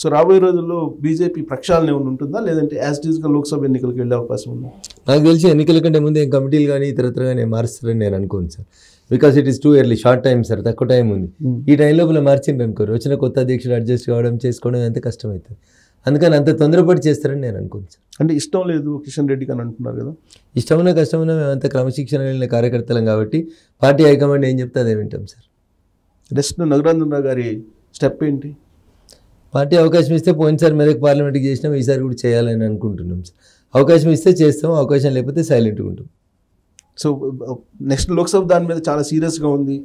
So రాబోయే రోజుల్లో BJP ప్రక్షాళన ఏమైనా ఉంటుందా, లేదంటే యాజ్ ఇట్ ఈస్గా లోక్సభ ఎన్నికలకు వెళ్ళే అవకాశం ఉందా? నాకు తెలిసి ఎన్నికల కంటే ముందు ఏం కమిటీలు కానీ ఇతరత్ర కానీ మారుస్తారని నేను అనుకోను sir. Because it is too early, short time sir, తక్కువ టైం ఉంది. ఈ టైం లోపల మార్చిండ్రు అనుకోరు, వచ్చిన కొత్త అధ్యక్షుడు అడ్జస్ట్ కావడం చేసుకోవడం ఎంత కష్టమవుతుంది. అందుకని అంత తొందరపడి చేస్తారని నేను అనుకోను సార్. అంటే ఇష్టం లేదు కిషన్ రెడ్డికి అని అంటున్నారు కదా. ఇష్టమున్నా కష్టమున్నా మేమంతా క్రమశిక్షణ వెళ్ళిన కార్యకర్తలం కాబట్టి పార్టీ హైకమాండ్ ఏం చెప్తే అదే వింటాం సార్. నెక్స్ట్ నగరాంధ్రరావు గారి స్టెప్ ఏంటి? పార్టీ అవకాశం ఇస్తే పోయినసారి మెదక్ పార్లమెంట్కి చేసినాం, ఈసారి కూడా చేయాలని అనుకుంటున్నాం సార్. అవకాశం ఇస్తే చేస్తాం, అవకాశం లేకపోతే సైలెంట్గా ఉంటాం. సో నెక్స్ట్ లోక్సభ దాని మీద చాలా సీరియస్గా ఉంది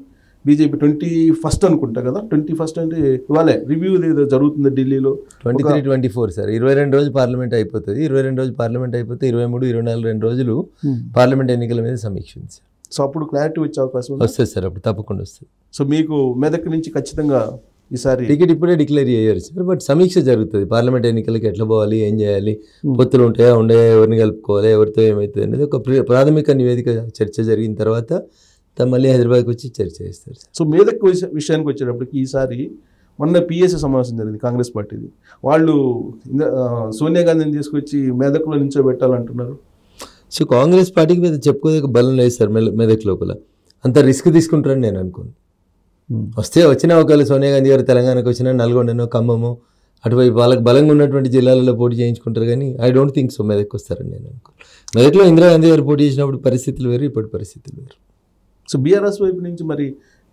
బీజేపీ. 21st అనుకుంటా కదా, 21st అంటే ఇవాళే రివ్యూ ఏదో జరుగుతుంది ఢిల్లీలో. 23, 24 సార్, 22 రోజులు పార్లమెంట్ అయిపోతుంది. 22 రోజులు పార్లమెంట్ అయిపోతే 23, 24 2 రోజులు పార్లమెంట్ ఎన్నికల మీద సమీక్ష ఉంది సార్. సో అప్పుడు క్లారిటీ వచ్చే అవకాశం వస్తుంది సార్, అప్పుడు తప్పకుండా వస్తుంది. సో మీకు మెదక్ నుంచి ఖచ్చితంగా ఈసారి టికెట్ ఇప్పుడే డిక్లేర్ చేయరు సార్, బట్ సమీక్ష జరుగుతుంది. పార్లమెంట్ ఎన్నికలకి ఎట్లా పోవాలి, ఏం చేయాలి, పొత్తులు ఉంటాయా, ఉండయా, ఎవరిని కలుపుకోవాలి, ఎవరితో ఏమవుతుంది అనేది ఒక ప్రాథమిక నివేదిక చర్చ జరిగిన తర్వాత మళ్ళీ హైదరాబాద్కి వచ్చి చర్చ చేస్తారు సార్. సో మెదక్ విషయానికి వచ్చేటప్పటికి ఈసారి మొన్న పిఎస్సీ సమావేశం జరిగింది కాంగ్రెస్ పార్టీది. వాళ్ళు సోనియా గాంధీని తీసుకొచ్చి మెదక్లో నిల్చోబెట్టాలంటున్నారు. సో కాంగ్రెస్ పార్టీకి మీద చెప్పుకోదగ్గ బలం లేదు సార్ మెదక్ లోపల. అంత రిస్క్ తీసుకుంటారని నేను అనుకోను. వచ్చిన ఒకవేళ సోనియా గాంధీ గారు తెలంగాణకు వచ్చినా, నల్గొండనో, ఖమ్మమో అటువైపు వాళ్ళకి బలంగా ఉన్నటువంటి జిల్లాలలో పోటీ చేయించుకుంటారు, కానీ I don't think so Medak వస్తారని నేను అనుకోను. మెదక్లో ఇందిరాగాంధీ గారు పోటీ చేసినప్పుడు పరిస్థితులు వేరు, ఇప్పటి పరిస్థితులు వేరు. సో బీఆర్ఎస్ వైపు నుంచి మరి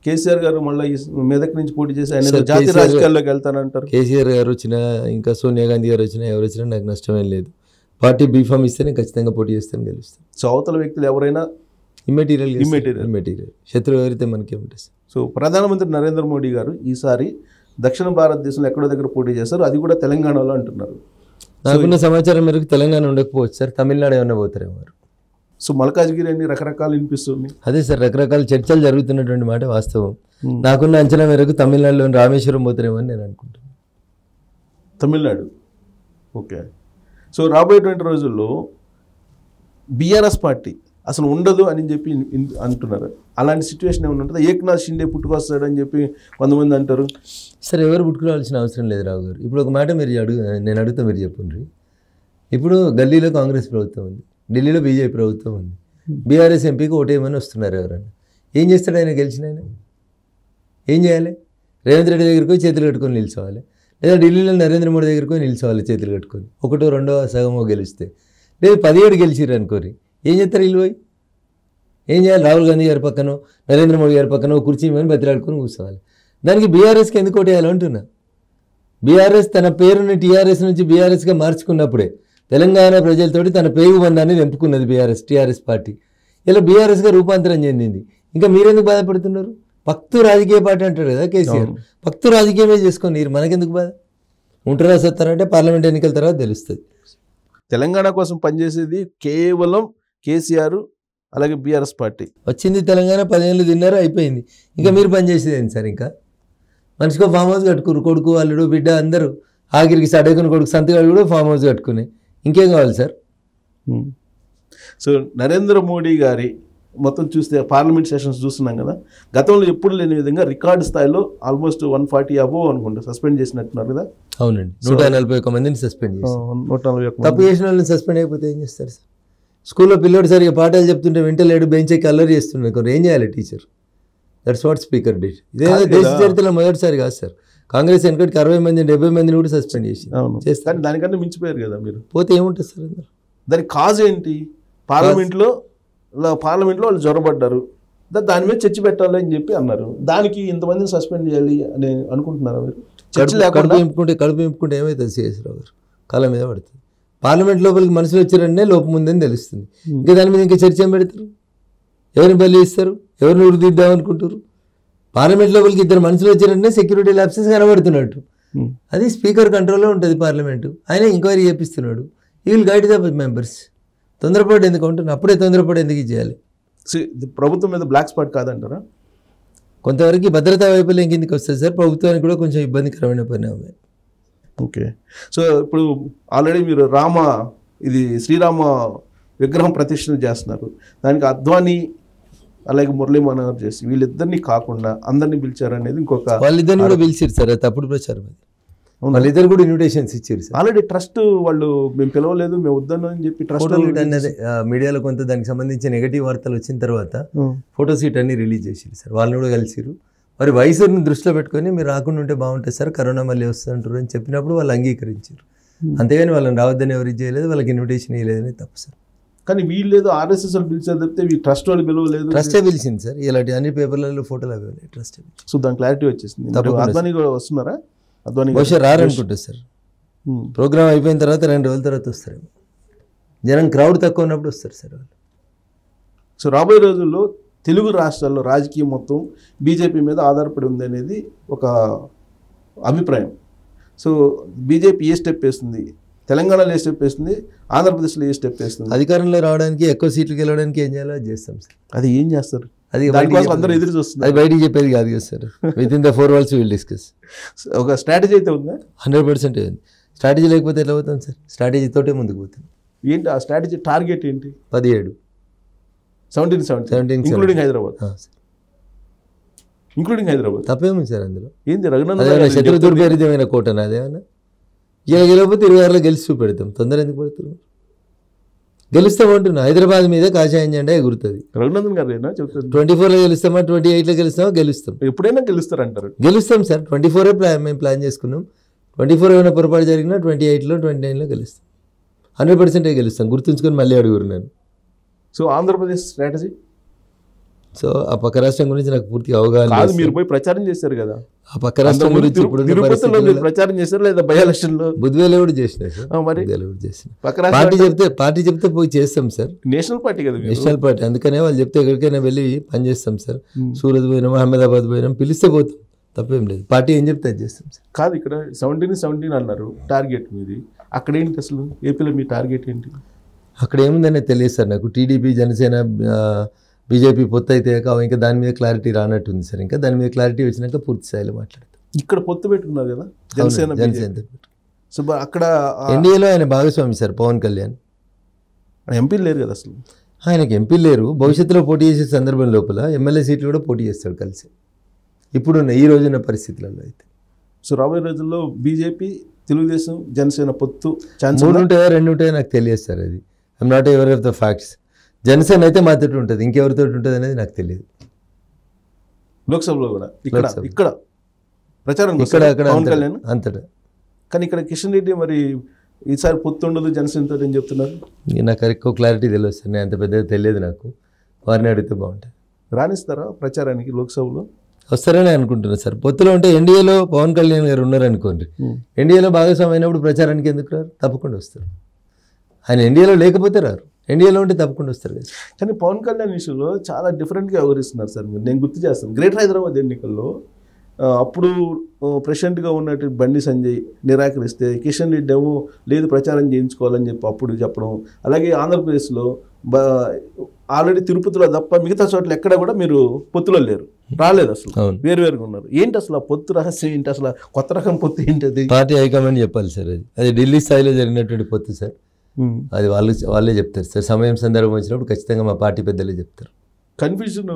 కేసీఆర్ గారు మళ్ళీ మెదక్ నుంచి పోటీ చేసి ఆయన జాతీయ రాజకీయాల్లోకి వెళ్తానంటారు. కేసీఆర్ గారు వచ్చినా, ఇంకా సోనియా గాంధీ గారు వచ్చినా, ఎవరు వచ్చినా నాకు నష్టమేం లేదు. పార్టీ బీఫామ్ ఇస్తేనే ఖచ్చితంగా పోటీ చేస్తాను, గెలుస్తాను. సో అవతల వ్యక్తులు ఎవరైనా ఇమ్మెటీరియల్ శత్రువు ఎవరైతే మనకేముంటుంది. సో ప్రధానమంత్రి నరేంద్ర మోడీ గారు ఈసారి దక్షిణ భారతదేశంలో ఎక్కడో దగ్గర పోటీ చేస్తారు, అది కూడా తెలంగాణలో అంటున్నారు. నాకున్న సమాచారం మేరకు తెలంగాణ ఉండకపోవచ్చు సార్, తమిళనాడు ఏమన్నా పోతారేమో. సో మల్కాజ్గిరి అన్ని రకరకాలు వినిపిస్తుంది. అదే సార్, రకరకాల చర్చలు జరుగుతున్నటువంటి మాట వాస్తవం. నాకున్న అంచనా మేరకు తమిళనాడులోని రామేశ్వరం పోతారేమో అని నేను అనుకుంటున్నాను. తమిళనాడు, ఓకే. సో రాబోయేటువంటి రోజుల్లో బీఆర్ఎస్ పార్టీ అసలు ఉండదు అని చెప్పి అంటున్నారు. అలాంటి సిచ్యువేషన్ ఏమైనా ఉంటుందా? ఏక్నాథ్ షిండే పుట్టుకొస్తాడని చెప్పి కొంతమంది అంటారు. సార్ ఎవరు పుట్టుకురావాల్సిన అవసరం లేదు రావు గారు. ఇప్పుడు ఒక మాట మీరు నేను అడుగుతా, మీరు చెప్పండి. ఇప్పుడు గల్లీలో కాంగ్రెస్ ప్రభుత్వం ఉంది, ఢిల్లీలో బీజేపీ ప్రభుత్వం ఉంది. బీఆర్ఎస్ ఎంపీకి ఓటేయమని వస్తున్నారు ఎవరన్నా. ఏం చేస్తాడు ఆయన? గెలిచిన ఆయన ఏం చేయాలి? రేవంత్ రెడ్డి దగ్గరికి చేతులు కట్టుకొని నిల్చోవాలి, లేదా ఢిల్లీలో నరేంద్ర మోడీ దగ్గరికి నిల్చోవాలి చేతులు కట్టుకొని. ఒకటో రెండో సగమో గెలిస్తే, లేదు 17 గెలిచిర్రు అనుకోరి, ఏం చేస్తారు వీళ్ళు పోయి? ఏం చేయాలి? రాహుల్ గాంధీ గారి పక్కనో, నరేంద్ర మోడీ గారి పక్కనో కుర్చీ మీద బతిలాడుకొని కూర్చోవాలి. దానికి బీఆర్ఎస్కి ఎందుకు ఓటేయాలి అంటున్నా. బీఆర్ఎస్ తన పేరుని టీఆర్ఎస్ నుంచి బీఆర్ఎస్గా మార్చుకున్నప్పుడే తెలంగాణ ప్రజలతోటి తన పేగు బంధాన్ని తెంపుకున్నది టీఆర్ఎస్ పార్టీ. ఇలా బీఆర్ఎస్గా రూపాంతరం చెందింది. ఇంకా మీరెందుకు బాధపడుతున్నారు? పక్తు రాజకీయ పార్టీ అంటాడు కదా కేసీఆర్, పక్తు రాజకీయమే చేసుకొని మనకెందుకు బాధ? ఉంటారా సత్తారంటే పార్లమెంట్ ఎన్నికల తర్వాత తెలుస్తుంది. తెలంగాణ కోసం పనిచేసేది కేవలం కేసీఆర్, అలాగే బీఆర్ఎస్ పార్టీ. వచ్చింది తెలంగాణ, 10 ఏళ్ళు తిన్నారు, అయిపోయింది. ఇంకా మీరు పనిచేసేది ఏంటి సార్? ఇంకా మనిషికో ఫామ్ హౌస్ కట్టుకురు, కొడుకు అల్లుడు బిడ్డ అందరూ. ఆఖరికి సడకుని కొడుకు సంతగాడు కూడా ఫామ్ హౌస్ కట్టుకుని, ఇంకేం కావాలి సార్? సో నరేంద్ర మోడీ గారి మొత్తం చూస్తే పార్లమెంట్ సెషన్స్ చూస్తున్నాం కదా, గతంలో ఎప్పుడు లేని విధంగా రికార్డు స్థాయిలో ఆల్మోస్ట్ 140 అబోవ్ అనుకుంటా సస్పెండ్ చేసినట్టున్నారు కదా. అవునండి, 141 మందిని సస్పెండ్ చేశారు. 141 తప్పు చేసిన వాళ్ళని సస్పెండ్ అయిపోతే ఏం చేస్తారు సార్? స్కూల్లో పిల్లోడు సరిగా పాఠాలు చెప్తుంటే వింటలేడు, బెంచ్ ఎక్కి అల్లరి చేస్తున్నారు, ఏం చేయాలి teacher? That's what speaker did. ఇదే దేశ చరిత్రలో మొదటిసారి కాదు సార్. కాంగ్రెస్ వెనకటికి 60 మంది 70 మందిని కూడా సస్పెండ్ చేసి చేస్తారు. దానికన్నా మించిపోయారు కదా మీరు. పోతే ఏముంటుంది సార్ అందరు? దానికి కాజ్ ఏంటి? పార్లమెంట్లో వాళ్ళు జ్వరపడ్డారు, దాని మీద చర్చ పెట్టాలి అని చెప్పి అన్నారు. దానికి ఇంతమందిని సస్పెండ్ చేయాలి అని అనుకుంటున్నారా మీరు? కడుపు ఇంపుకుంటే ఏమవుతుంది? సిఎస్ రావు గారు కాలం మీద పడుతుంది. పార్లమెంట్ లోపలికి మనుషులు వచ్చారంటే లోపం ఉందని తెలుస్తుంది. ఇంకా దాని మీద ఇంకా చర్చ ఏం పెడతారు? ఎవరిని బలి ఇస్తారు? ఎవరిని ఉరిదిద్దాం అనుకుంటారు? పార్లమెంట్ లోపలికి 2 మనుషులు వచ్చారంటే సెక్యూరిటీ ల్యాప్సెస్ కనబడుతున్నట్టు. అది స్పీకర్ కంట్రోల్లో ఉంటుంది పార్లమెంటు. ఆయన ఎంక్వైరీ చేపిస్తున్నాడు. ఈ విల్ గైడ్ ద మెంబర్స్. తొందరపడి ఎందుకు ఉంటుంది? అప్పుడే తొందరపడి ఎందుకు చేయాలి? ప్రభుత్వం మీద బ్లాక్ స్పాట్ కాదంటారా? కొంతవరకు భద్రతా వైఫల్యం కిందకి వస్తుంది సార్. ప్రభుత్వానికి కూడా కొంచెం ఇబ్బందికరమైన పరిణామమే. ఓకే. సో ఇప్పుడు ఆల్రెడీ మీరు శ్రీరామ విగ్రహం ప్రతిష్ఠ చేస్తున్నారు. దానికి అద్వానీ అలాగే మురళీ మనోహర్ చేసి వీళ్ళిద్దరిని కాకుండా అందరినీ పిలిచారు అనేది ఇంకొక. వాళ్ళిద్దరిని కూడా పిలిచారు సార్, తప్పుడు ప్రచారం అది. వాళ్ళిద్దరు కూడా ఇన్విటేషన్స్ ఇచ్చారు సార్. ఆల్రెడీ ట్రస్ట్ వాళ్ళు మేము పిలవలేదు మేము వద్దను అని చెప్పి ట్రస్ట్ ఫోటో షూట్ అన్నది మీడియాలో కొంత దానికి సంబంధించి నెగటివ్ వార్తలు వచ్చిన తర్వాత ఫోటో షూట్ అన్ని రిలీజ్ చేసారు సార్. వాళ్ళని కూడా కలిసిరు. మరి వయసుని దృష్టిలో పెట్టుకొని మీరు రాకుండా ఉంటే బాగుంటుంది సార్, కరోనా మళ్ళీ వస్తుంటారు అని చెప్పినప్పుడు వాళ్ళు అంగీకరించారు. అంతేగాని వాళ్ళని రావద్దని ఎవరికి చేయలేదు, వాళ్ళకి ఇన్విటేషన్ ఇవ్వలేదని తప్పు సార్. కానీ వీళ్ళు ఏదో ఆర్ఎస్ఎస్ వాళ్ళు పిలిచారు తప్పితే ఈ ట్రస్ట్ వాళ్ళు పిలవలేదు. ట్రస్టే పిలిచింది సార్. ఇలాంటి అన్ని పేపర్లలో ఫోటోలు అవి ఉన్నాయి. ట్రస్ట్ సో దాని క్లారిటీ వచ్చేసింది. అద్వానీ కూడా వస్తున్నారా? అద్వానీ బహుశా రారనుకుంటా సార్. ప్రోగ్రామ్ అయిపోయిన తర్వాత 2 రోజుల తర్వాత వస్తారేమో. జనం క్రౌడ్ తక్కువ ఉన్నప్పుడు వస్తారు సార్ వాళ్ళు. సో రాబోయే రోజుల్లో తెలుగు రాష్ట్రాల్లో రాజకీయం మొత్తం బీజేపీ మీద ఆధారపడి ఉంది అనేది ఒక అభిప్రాయం. సో బీజేపీ ఏ స్టెప్ వేస్తుంది, తెలంగాణలో ఏ స్టెప్ వేస్తుంది, ఆంధ్రప్రదేశ్లో ఏ స్టెప్ వేస్తుంది? అధికారంలో రావడానికి ఎక్కువ సీట్లు గెలవడానికి ఏం చేయాలో అది చేస్తాం సార్. అది ఏం చేస్తారు? అది దానికోసం అందరూ ఎదురు చూస్తున్నారు. అది బయటికి చెప్పేది కాదు కదా sir. With in the 4 walls will discuss. ఒక స్ట్రాటజీ అయితే ఉందా? 100% ఉంది. స్ట్రాటజీ లేకపోతే ఎట్లా పోతాం సార్? స్ట్రాటజీ తోటే ముందుకు పోతాం. ఏంటి ఆ స్ట్రాటజీ? టార్గెట్ ఏంటి? 17 ఇంక్లూడింగ్ హైదరాబాద్. ఇంక్లూడింగ్ హైదరాబాద్ తప్పేముంది సార్ అందులో? ఏంది రఘునందన్ శత్రు దుర్పేరితమైన కోటనా అదేమన్నా? ఇలా గెలవకపోతే 26లో గెలిచి చూపెడతాం. తొందర ఎందుకు పడుతున్నాం? గెలుస్తామంటున్నా. హైదరాబాద్ మీద కాషాయం జెండా ఎగురుతుంది. రఘునందన్ గారు చెప్తారు 24లో గెలుస్తామా 28లో గెలుస్తామా? గెలుస్తాం. ఎప్పుడైనా గెలుస్తారంటారు. గెలుస్తాం సార్. 24 మేము ప్లాన్ చేసుకున్నాం. 24 ఏమైనా పొరపాటు జరిగినా 28లో 29లో గెలుస్తాం. 100% గెలుస్తాం. గుర్తుంచుకొని మళ్ళీ అడుగురు నేను. So Andhra Pradesh strategy? సో ఆ పక్క రాష్ట్రం గురించి నాకు పూర్తిగా అవగాహన కాదు. మీరు పోయి ప్రచారం చేశారు కదా ఆ పక్క రాష్ట్రం గురించి. ఇప్పుడు తిరుపతిలో మీరు ప్రచారం చేశారు లేదా బై ఎలక్షన్ లో? బుద్ధివేలు కూడా చేసిన సార్. మరి పార్టీ చెప్తే పోయి చేస్తాం సార్. నేషనల్ పార్టీ కదా, నేషనల్ పార్టీ. అందుకనే వాళ్ళు చెప్తే ఎక్కడికైనా వెళ్ళి పని చేస్తాం సార్. సూరత్ పోయినాం, అహ్మదాబాద్ పోయినాం, పిలిస్తే పోతాం. తప్పేం లేదు. పార్టీ ఏం చెప్తే అది చేస్తాం సార్. కాదు ఇక్కడ 17 అన్నారు టార్గెట్ మీది. అక్కడ ఏంటి అసలు? ఏపీలో మీ టార్గెట్ ఏంటి? అక్కడ ఏముందనే తెలియదు సార్ నాకు. టీడీపీ జనసేన బీజేపీ పొత్తు అయితే ఇంకా దాని మీద క్లారిటీ రానట్టుంది సార్. ఇంకా దాని మీద క్లారిటీ వచ్చినాక పూర్తి స్థాయిలో మాట్లాడతాం. ఇక్కడ పొత్తు పెట్టుకున్నారు కదా జనసేన. సో అక్కడ ఎన్డీఏలో ఆయన భాగస్వామి సార్ పవన్ కళ్యాణ్. ఎంపీలు లేరు కదా అసలు. ఆయనకి ఎంపీలు లేరు. భవిష్యత్తులో పోటీ చేసే సందర్భం లోపల ఎమ్మెల్యే సీట్లు కూడా పోటీ చేస్తాడు కలిసి ఇప్పుడున్న ఈ రోజున్న పరిస్థితులలో అయితే. సో రాబోయే రోజుల్లో బీజేపీ, తెలుగుదేశం, జనసేన పొత్తు ఛాన్స్ 3 ఉంటాయో 2 ఉంటాయో నాకు తెలియదు సార్. అది I'm not ever of the facts. Janasena అయితే మాతో ఉంటుంది, ఇంకెవరితో ఉంటుంది అనేది నాకు తెలియదు. లోక్సభలో కూడా ఇక్కడ ప్రచారం అక్కడ అంతటా. కానీ ఇక్కడ కిషన్ రెడ్డి మరి ఈసారి పొత్తు ఉండదు జనసేనతో అని చెప్తున్నారు. నాకు ఎక్కువ క్లారిటీ తెలియదు సార్. నేను అంత పెద్దగా తెలియదు నాకు. వారిని అడిగితే బాగుంటుంది. రాణిస్తారా ప్రచారానికి లోక్సభలో? వస్తారని అనుకుంటున్నాను సార్. పొత్తులో ఉంటే ఎన్డీఏలో పవన్ కళ్యాణ్ గారు ఉన్నారనుకోండి, ఎన్డీఏలో భాగస్వామి అయినప్పుడు ప్రచారానికి ఎందుకు రారు? తప్పకుండా వస్తారు. ఆయన ఎన్డీఏలో లేకపోతే రారు, ఎన్డీఏలో ఉంటే తప్పకుండా వస్తారు కదా. కానీ పవన్ కళ్యాణ్ ఇష్యూలో చాలా డిఫరెంట్గా వ్యవహరిస్తున్నారు సార్. మీరు నేను గుర్తు చేస్తాను, గ్రేటర్ హైదరాబాద్ ఎన్నికల్లో అప్పుడు ప్రెసిడెంట్గా ఉన్నట్టు బండి సంజయ్ నిరాకరిస్తే కిషన్ రెడ్డి ఏమో లేదు ప్రచారం చేయించుకోవాలని చెప్పి అప్పుడు చెప్పడం. అలాగే ఆంధ్రప్రదేశ్లో ఆల్రెడీ తిరుపతిలో తప్ప మిగతా చోట్ల ఎక్కడ కూడా మీరు పొత్తులో లేరు, రాలేదు అసలు, వేరువేరుగా ఉన్నారు. ఏంటి అసలు ఆ పొత్తు రహస్యం ఏంటి? అసలు కొత్త రకం పొత్తు ఏంటి? అది పార్టీ హైకమాండ్ చెప్పాలి సార్. అది ఢిల్లీ స్థాయిలో జరిగినటువంటి పొత్తు సార్. అది వాళ్ళే చెప్తారు సార్. సమయం సందర్భం వచ్చినప్పుడు ఖచ్చితంగా మా పార్టీ పెద్దలే చెప్తారు. కన్ఫ్యూజన్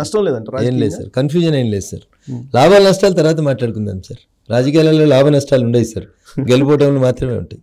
నష్టం లేదంట? ఏం లేదు సార్, కన్ఫ్యూజన్ ఏం లేదు సార్. లాభాల నష్టాలు తర్వాత మాట్లాడుకుందాం సార్. రాజకీయాలలో లాభ నష్టాలు ఉండవు సార్, గెలుపోవటంలో మాత్రమే ఉంటాయి.